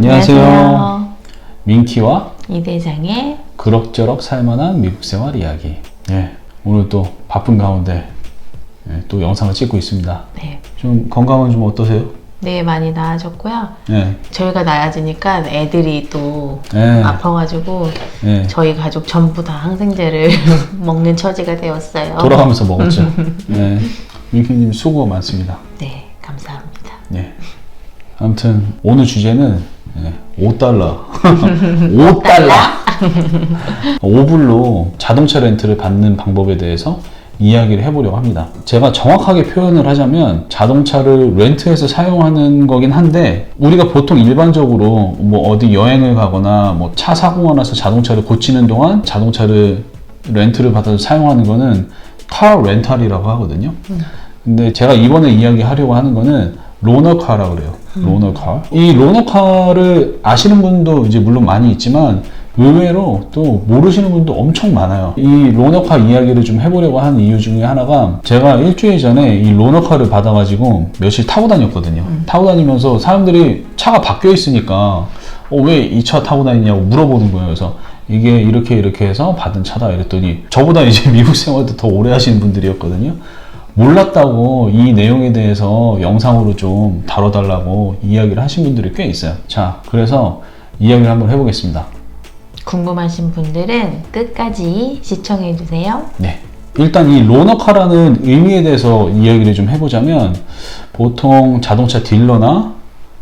안녕하세요. 민키와 이 대장의 그럭저럭 살만한 미국 생활 이야기. 오늘 또 바쁜 가운데 또 영상을 찍고 있습니다. 네. 좀 건강은 좀 어떠세요? 네, 많이 나아졌고요. 네. 저희가 나아지니까 애들이 또 아파가지고 저희 가족 전부 다 항생제를 먹는 처지가 되었어요. 돌아가면서 먹었죠. 민키님 수고가 많습니다. 네, 감사합니다. 아무튼 오늘 주제는 $5 $5 5불로 자동차 렌트를 받는 방법에 대해서 이야기를 해보려고 합니다. 제가 정확하게 표현을 하자면 자동차를 렌트해서 사용하는 거긴 한데, 우리가 보통 일반적으로 뭐 어디 여행을 가거나 뭐 차 사고가 나서 자동차를 고치는 동안 자동차를 렌트를 받아서 사용하는 거는 카 렌탈이라고 하거든요. 근데 제가 이번에 이야기하려고 하는 거는 로너카라고 그래요. 로너카. 이 로너카를 아시는 분도 이제 물론 많이 있지만 의외로 또 모르시는 분도 엄청 많아요. 이 로너카 이야기를 좀 해보려고 하는 이유 중에 하나가, 제가 일주일 전에 이 로너카를 받아가지고 며칠 타고 다녔거든요. 타고 다니면서 사람들이 차가 바뀌어 있으니까 왜 이 차 타고 다니냐고 물어보는 거예요. 그래서 이게 이렇게 해서 받은 차다 이랬더니, 저보다 이제 미국 생활도 더 오래 하시는 분들이었거든요. 몰랐다고 이 내용에 대해서 영상으로 좀 다뤄달라고 이야기를 하신 분들이 꽤 있어요. 자, 그래서 이야기를 한번 해보겠습니다. 궁금하신 분들은 끝까지 시청해주세요. 네. 일단 이 로너카라는 의미에 대해서 이야기를 좀 해보자면, 보통 자동차 딜러나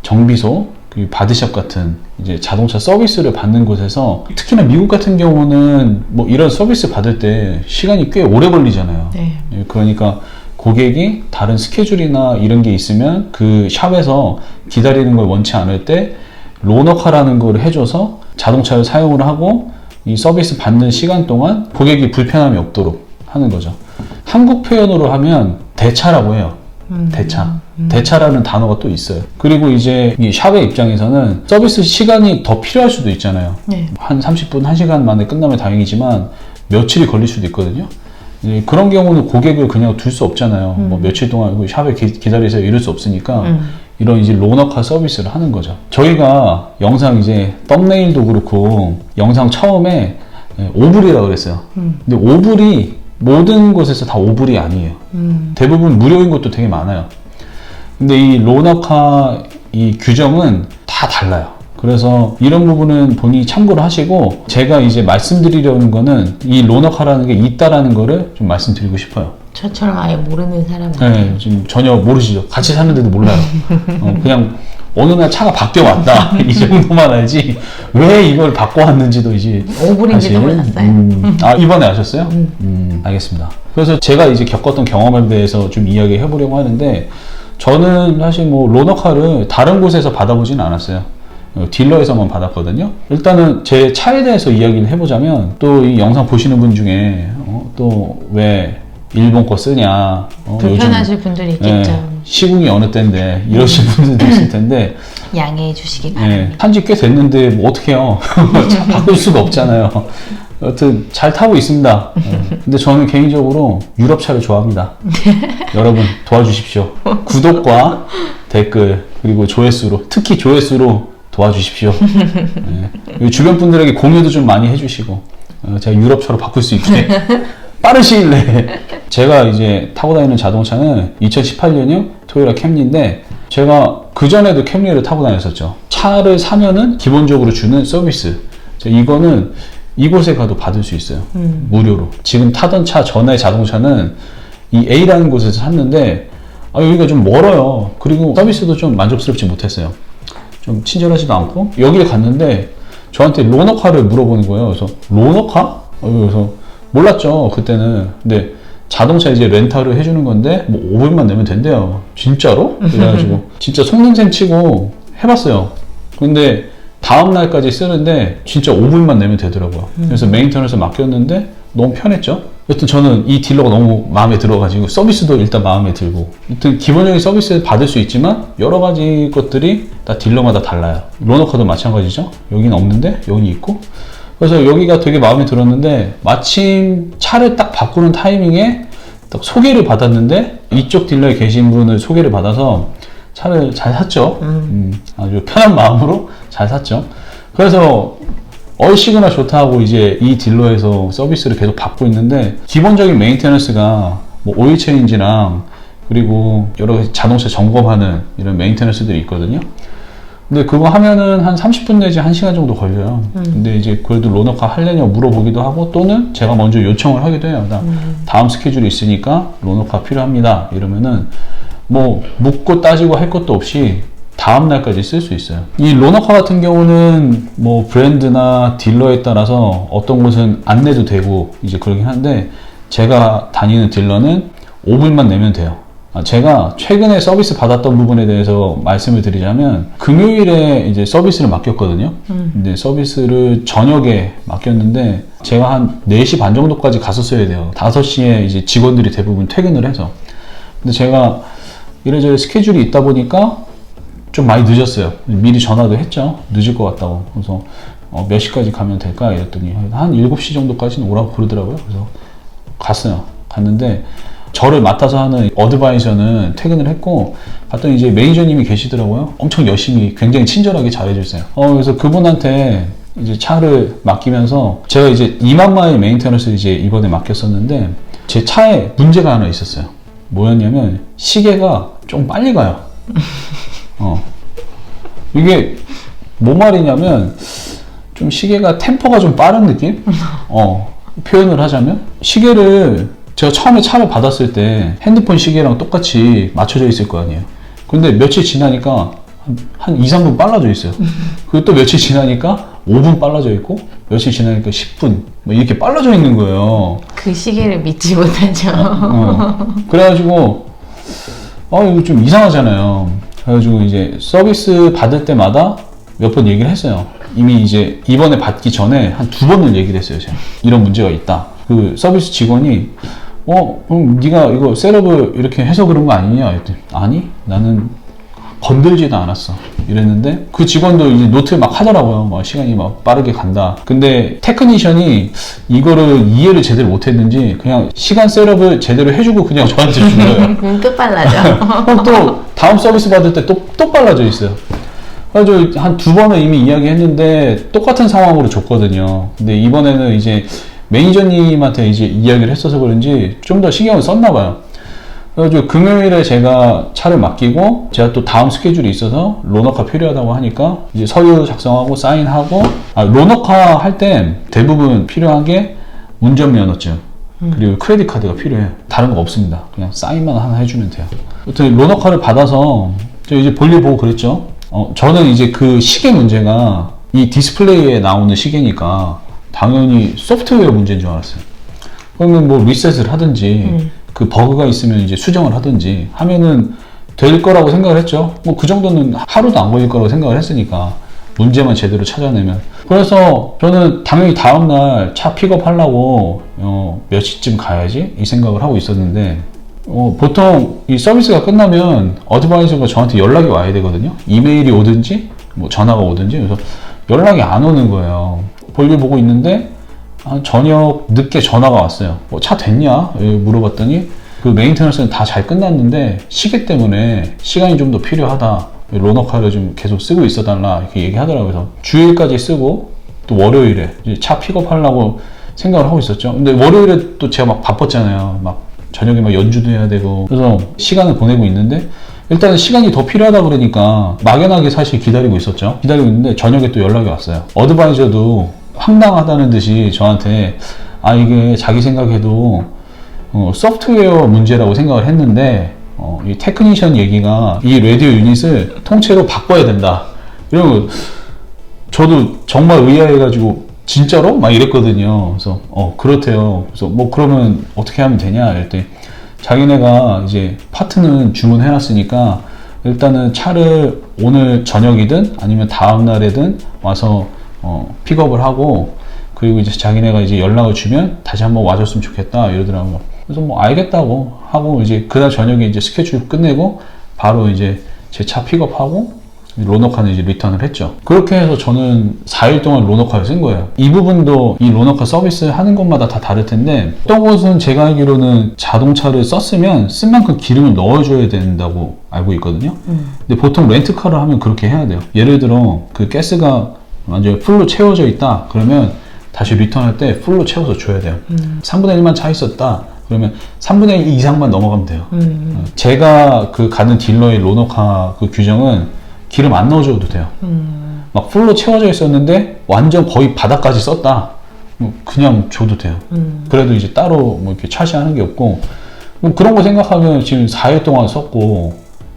정비소, 바디샵 같은 이제 자동차 서비스를 받는 곳에서, 특히나 미국 같은 경우는 뭐 이런 서비스 받을 때 시간이 꽤 오래 걸리잖아요. 네. 그러니까 고객이 다른 스케줄이나 이런 게 있으면 그 샵에서 기다리는 걸 원치 않을 때 로너카라는 걸 해줘서 자동차를 사용을 하고 이 서비스 받는 시간 동안 고객이 불편함이 없도록 하는 거죠. 한국 표현으로 하면 대차라고 해요. 대차. 대차라는 단어가 또 있어요. 그리고 이제 이 샵의 입장에서는 서비스 시간이 더 필요할 수도 있잖아요. 네. 한 30분, 1시간 만에 끝나면 다행이지만 며칠이 걸릴 수도 있거든요. 그런 경우는 고객을 그냥 둘 수 없잖아요. 뭐 며칠 동안 샵에 기다리세요 이럴 수 없으니까 이런 이제 로너카 서비스를 하는 거죠. 저희가 영상 이제 썸네일도 그렇고 영상 처음에 5불이라고 그랬어요. 근데 5불이 모든 곳에서 다 5불이 아니에요. 대부분 무료인 것도 되게 많아요. 근데 이 로너카 이 규정은 다 달라요. 그래서 이런 부분은 본인이 참고를 하시고, 제가 이제 말씀드리려는 거는 이 로너카라는 게 있다라는 거를 좀 말씀드리고 싶어요. 저처럼 아예 모르는 사람은 네, 지금 전혀 모르시죠. 같이 사는데도 몰라요. 그냥 어느 날 차가 바뀌어 왔다 이 정도만 알지 왜 이걸 바꿔 왔는지도 이제 5불인지도 몰랐어요. 이번에 아셨어요? 알겠습니다. 그래서 제가 이제 겪었던 경험에 대해서 좀 이야기 해보려고 하는데, 저는 사실 뭐 로너카를 다른 곳에서 받아보진 않았어요. 딜러에서만 받았거든요. 일단은 제 차에 대해서 이야기를 해보자면, 또 이 영상 보시는 분 중에 또 왜 일본 거 쓰냐, 불편하실 분들이 있겠죠. 시국이 어느 때인데 이러신 분들도 있을 텐데 양해해 주시기 바랍니다. 한지 꽤 됐는데 뭐 어떡해요. 차 바꿀 수가 없잖아요. 여튼 잘 타고 있습니다. 근데 저는 개인적으로 유럽차를 좋아합니다. 여러분 도와주십시오. 구독과 댓글 그리고 조회수로, 특히 조회수로 도와주십시오. 주변 분들에게 공유도 좀 많이 해주시고, 제가 유럽차로 바꿀 수 있게 빠른 시일 내에. 제가 이제 타고 다니는 자동차는 2018년형 토요타 캠리인데, 제가 그전에도 캠리를 타고 다녔었죠. 차를 사면은 기본적으로 주는 서비스, 이거는 이곳에 가도 받을 수 있어요. 무료로. 지금 타던 차 전에 자동차는 이 A라는 곳에서 샀는데, 여기가 좀 멀어요. 그리고 서비스도 좀 만족스럽지 못했어요. 좀 친절하지도 않고. 여기를 갔는데 저한테 로너카를 물어보는 거예요. 그래서 로너카? 그래서 몰랐죠 그때는. 근데 자동차 이제 렌탈을 해주는 건데 뭐 5불만 내면 된대요. 진짜로? 그래가지고 진짜 속는셈 치고 해봤어요. 근데 다음 날까지 쓰는데 진짜 5불만 내면 되더라고요. 그래서 메인터넌스 맡겼는데 너무 편했죠. 여튼 저는 이 딜러가 너무 마음에 들어가지고, 서비스도 일단 마음에 들고, 일단 기본적인 서비스를 받을 수 있지만 여러 가지 것들이 다 딜러마다 달라요. 로너카도 마찬가지죠. 여기는 없는데 여기 있고. 그래서 여기가 되게 마음에 들었는데, 마침 차를 딱 바꾸는 타이밍에 딱 소개를 받았는데, 이쪽 딜러에 계신 분을 소개를 받아서 차를 잘 샀죠. 아주 편한 마음으로 잘 샀죠. 그래서 얼씨구나 좋다고 이제 이 딜러에서 서비스를 계속 받고 있는데, 기본적인 메인테너스가 뭐 오일 체인지랑 그리고 여러 가지 자동차 점검하는 이런 메인테너스들이 있거든요. 근데 그거 하면은 한 30분 내지 1시간 정도 걸려요. 근데 이제 그래도 로너카 할래냐고 물어보기도 하고, 또는 제가 먼저 요청을 하기도 해요. 다음 스케줄이 있으니까 로너카 필요합니다 이러면은 뭐 묻고 따지고 할 것도 없이 다음 날까지 쓸 수 있어요. 이 로너카 같은 경우는 뭐 브랜드나 딜러에 따라서 어떤 곳은 안 내도 되고 이제 그러긴 한데, 제가 다니는 딜러는 5불만 내면 돼요. 제가 최근에 서비스 받았던 부분에 대해서 말씀을 드리자면, 금요일에 이제 서비스를 맡겼거든요. 근데 서비스를 저녁에 맡겼는데 제가 한 4시 반 정도까지 갔었어야 돼요. 5시에 이제 직원들이 대부분 퇴근을 해서. 근데 제가 이래저래 스케줄이 있다 보니까 좀 많이 늦었어요. 미리 전화도 했죠. 늦을 것 같다고. 그래서 몇 시까지 가면 될까 이랬더니 한 7시 정도까지는 오라고 그러더라고요. 그래서 갔어요. 갔는데 저를 맡아서 하는 어드바이저는 퇴근을 했고, 갔더니 이제 매니저님이 계시더라고요. 엄청 열심히 굉장히 친절하게 잘해주세요. 그래서 그분한테 이제 차를 맡기면서, 제가 이제 2만 마일 메인테너스를 이제 이번에 맡겼었는데, 제 차에 문제가 하나 있었어요. 뭐였냐면 시계가 좀 빨리 가요. 이게 뭔 말이냐면, 좀 시계가 템포가 좀 빠른 느낌? 표현을 하자면, 시계를 제가 처음에 차를 받았을 때 핸드폰 시계랑 똑같이 맞춰져 있을 거 아니에요. 근데 며칠 지나니까 한 2, 3분 빨라져 있어요. 그리고 또 며칠 지나니까 5분 빨라져 있고, 며칠 지나니까 10분 뭐 이렇게 빨라져 있는 거예요. 그 시계를 믿지 못하죠. 그래가지고 이거 좀 이상하잖아요. 그래가지고 이제 서비스 받을 때마다 몇 번 얘기를 했어요. 이미 이제 이번에 받기 전에 한 2번을 얘기를 했어요. 제가 이런 문제가 있다. 그 서비스 직원이 그럼 네가 이거 셋업을 이렇게 해서 그런 거 아니냐 했더니, 아니 나는 건들지도 않았어 이랬는데, 그 직원도 이제 노트를 막 하더라고요. 막 시간이 막 빠르게 간다. 근데 테크니션이 이거를 이해를 제대로 못했는지 그냥 시간 셋업을 제대로 해주고 그냥 저한테 준 거예요. 또 빨라져. 그럼 또 다음 서비스 받을 때 또 빨라져 있어요. 그래서 한 2번을 이미 이야기했는데 똑같은 상황으로 줬거든요. 근데 이번에는 이제 매니저님한테 이제 이야기를 했어서 그런지 좀 더 신경을 썼나 봐요. 그래가지고 금요일에 제가 차를 맡기고, 제가 또 다음 스케줄이 있어서 로너카 필요하다고 하니까 이제 서류 작성하고 사인하고, 로너카 할 때 대부분 필요한 게 운전면허증 그리고 크레딧 카드가 필요해요. 다른 거 없습니다. 그냥 사인만 하나 해주면 돼요. 아무튼 로너카를 받아서 저 이제 볼일 보고 그랬죠. 저는 이제 그 시계 문제가 이 디스플레이에 나오는 시계니까 당연히 소프트웨어 문제인 줄 알았어요. 그러면 뭐 리셋을 하든지 그 버그가 있으면 이제 수정을 하든지 하면은 될 거라고 생각을 했죠. 뭐 그 정도는 하루도 안 걸릴 거라고 생각을 했으니까, 문제만 제대로 찾아내면. 그래서 저는 당연히 다음날 차 픽업하려고 몇 시쯤 가야지 이 생각을 하고 있었는데, 보통 이 서비스가 끝나면 어드바이저가 저한테 연락이 와야 되거든요. 이메일이 오든지 뭐 전화가 오든지. 그래서 연락이 안 오는 거예요. 볼일 보고 있는데 저녁 늦게 전화가 왔어요. 차 됐냐? 물어봤더니 그 메인테너스는 다 잘 끝났는데 시계 때문에 시간이 좀 더 필요하다. 로너카를 좀 계속 쓰고 있어 달라 이렇게 얘기하더라고요. 그래서 주일까지 쓰고 또 월요일에 이제 차 픽업하려고 생각을 하고 있었죠. 근데 월요일에 또 제가 막 바빴잖아요. 막 저녁에 막 연주도 해야 되고. 그래서 시간을 보내고 있는데, 일단은 시간이 더 필요하다 그러니까 막연하게 사실 기다리고 있었죠. 기다리고 있는데 저녁에 또 연락이 왔어요. 어드바이저도 황당하다는 듯이 저한테 이게 자기 생각에도 소프트웨어 문제라고 생각을 했는데, 이 테크니션 얘기가 이 라디오 유닛을 통째로 바꿔야 된다. 이러면 저도 정말 의아해가지고 진짜로? 막 이랬거든요. 그래서 그렇대요. 그래서 뭐 그러면 어떻게 하면 되냐 이랬더니, 자기네가 이제 파트는 주문해놨으니까 일단은 차를 오늘 저녁이든 아니면 다음 날에든 와서 픽업을 하고, 그리고 이제 자기네가 이제 연락을 주면 다시 한번 와줬으면 좋겠다 이러더라고요. 그래서 뭐 알겠다고 하고, 이제 그날 저녁에 이제 스케줄 끝내고 바로 이제 제 차 픽업하고 로너카는 이제 리턴을 했죠. 그렇게 해서 저는 4일 동안 로너카를 쓴 거예요. 이 부분도 이 로너카 서비스 하는 곳마다 다 다를 텐데, 어떤 곳은 제가 알기로는 자동차를 썼으면 쓴 만큼 기름을 넣어줘야 된다고 알고 있거든요. 근데 보통 렌트카를 하면 그렇게 해야 돼요. 예를 들어 그 가스가 완전히 풀로 채워져 있다 그러면 다시 리턴할 때 풀로 채워서 줘야 돼요. 3분의 1만 차 있었다 그러면 3분의 1 이상만 넘어가면 돼요. 제가 그 가는 딜러의 로너카 그 규정은 기름 안 넣어줘도 돼요. 막 풀로 채워져 있었는데 완전 거의 바닥까지 썼다. 그냥 줘도 돼요. 그래도 이제 따로 뭐 이렇게 차시하는 게 없고, 뭐 그런 거 생각하면 지금 4일 동안 썼고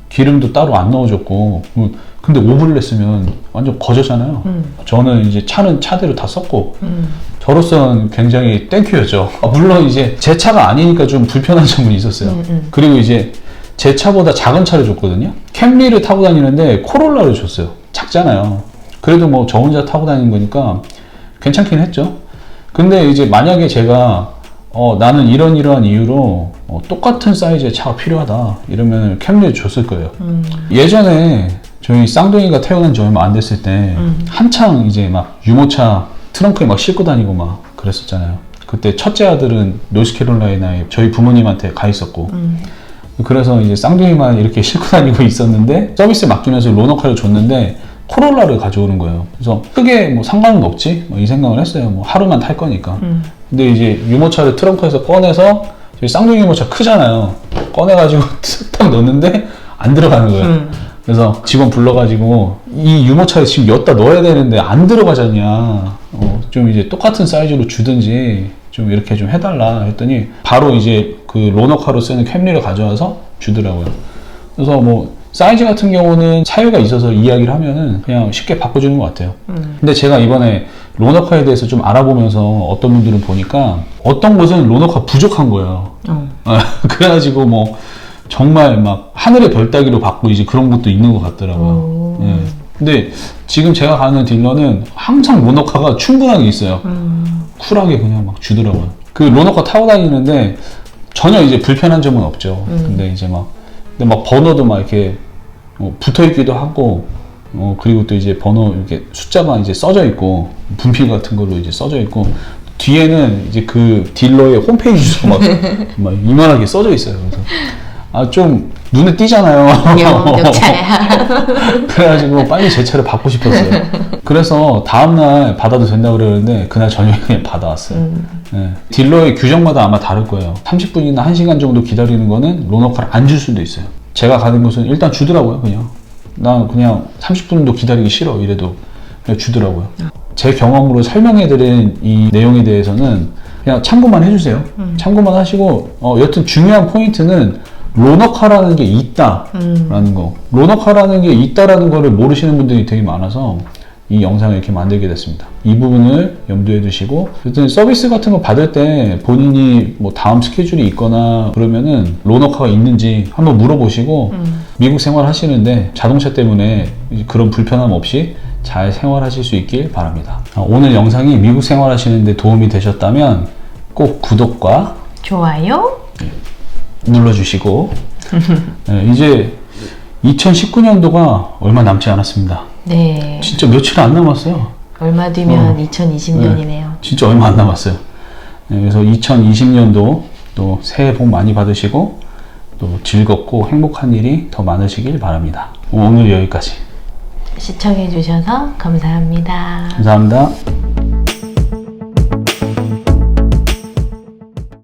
기름도 따로 안 넣어줬고, 근데 오브를 냈으면 완전 거저잖아요. 저는 이제 차는 차대로 다 썼고, 저로서는 굉장히 땡큐였죠. 물론 이제 제 차가 아니니까 좀 불편한 점은 있었어요. 그리고 이제 제 차보다 작은 차를 줬거든요. 캠리를 타고 다니는데 코롤라를 줬어요. 작잖아요. 그래도 뭐 저 혼자 타고 다니는 거니까 괜찮긴 했죠. 근데 이제 만약에 제가 나는 이러한 이유로 똑같은 사이즈의 차가 필요하다 이러면 캠리를 줬을 거예요. 예전에 저희 쌍둥이가 태어난 지 얼마 안 됐을 때 한창 이제 막 유모차 트렁크에 막 싣고 다니고 막 그랬었잖아요. 그때 첫째 아들은 노스캐롤라이나에 저희 부모님한테 가 있었고, 그래서 이제 쌍둥이만 이렇게 싣고 다니고 있었는데 서비스 맡기면서 로너카를 줬는데 코롤라를 가져오는 거예요. 그래서 크게 뭐 상관은 없지 뭐 이 생각을 했어요. 뭐 하루만 탈 거니까. 근데 이제 유모차를 트렁크에서 꺼내서 저희 쌍둥이 유모차 크잖아요. 꺼내가지고 딱 넣는데 안 들어가는 거예요. 그래서 직원 불러가지고 이 유모차에 지금 엿다 넣어야 되는데 안 들어가잖냐. 좀 이제 똑같은 사이즈로 주든지 좀 이렇게 좀 해달라 했더니 바로 이제 그 로너카로 쓰는 캠리를 가져와서 주더라고요. 그래서 뭐 사이즈 같은 경우는 차이가 있어서 이야기를 하면은 그냥 쉽게 바꿔주는 것 같아요. 근데 제가 이번에 로너카에 대해서 좀 알아보면서 어떤 분들은 보니까 어떤 곳은 로너카 부족한 거예요. 그래가지고 뭐 정말 막 하늘의 별 따기로 받고 이제 그런 것도 있는 것 같더라고요. 예. 근데 지금 제가 가는 딜러는 항상 로너카가 충분하게 있어요. 쿨하게 그냥 막 주더라고요. 그 로너카 타고 다니는데 전혀 이제 불편한 점은 없죠. 근데 이제 근데 막 번호도 막 이렇게 붙어 있기도 하고, 그리고 또 이제 번호 이렇게 숫자가 이제 써져 있고, 분필 같은 걸로 이제 써져 있고, 뒤에는 이제 그 딜러의 홈페이지 주소 막 이만하게 써져 있어요. 그래서 좀 눈에 띄잖아요. 역차야. 그래가지고 빨리 제 차를 받고 싶었어요. 그래서 다음날 받아도 된다고 그러는데 그날 저녁에 그냥 받아왔어요. 네. 딜러의 규정마다 아마 다를 거예요. 30분이나 1시간 정도 기다리는 거는 로너카를 안 줄 수도 있어요. 제가 가는 곳은 일단 주더라고요. 그냥 난 그냥 30분도 기다리기 싫어 이래도 그냥 주더라고요. 제 경험으로 설명해드린 이 내용에 대해서는 그냥 참고만 해주세요. 참고만 하시고, 여튼 중요한 포인트는 로너카라는 게 있다라는 거. 로너카라는 게 있다라는 거를 모르시는 분들이 되게 많아서 이 영상을 이렇게 만들게 됐습니다. 이 부분을 염두에 두시고, 어쨌든 서비스 같은 거 받을 때 본인이 뭐 다음 스케줄이 있거나 그러면은 로너카가 있는지 한번 물어보시고, 미국 생활 하시는데 자동차 때문에 그런 불편함 없이 잘 생활하실 수 있길 바랍니다. 오늘 영상이 미국 생활 하시는데 도움이 되셨다면 꼭 구독과 좋아요 눌러주시고, 이제 2019년도가 얼마 남지 않았습니다. 네. 진짜 며칠 안 남았어요. 얼마 뒤면 2020년이네요. 진짜 얼마 안 남았어요. 그래서 2020년도 또 새해 복 많이 받으시고 또 즐겁고 행복한 일이 더 많으시길 바랍니다. 오늘 여기까지. 시청해주셔서 감사합니다. 감사합니다.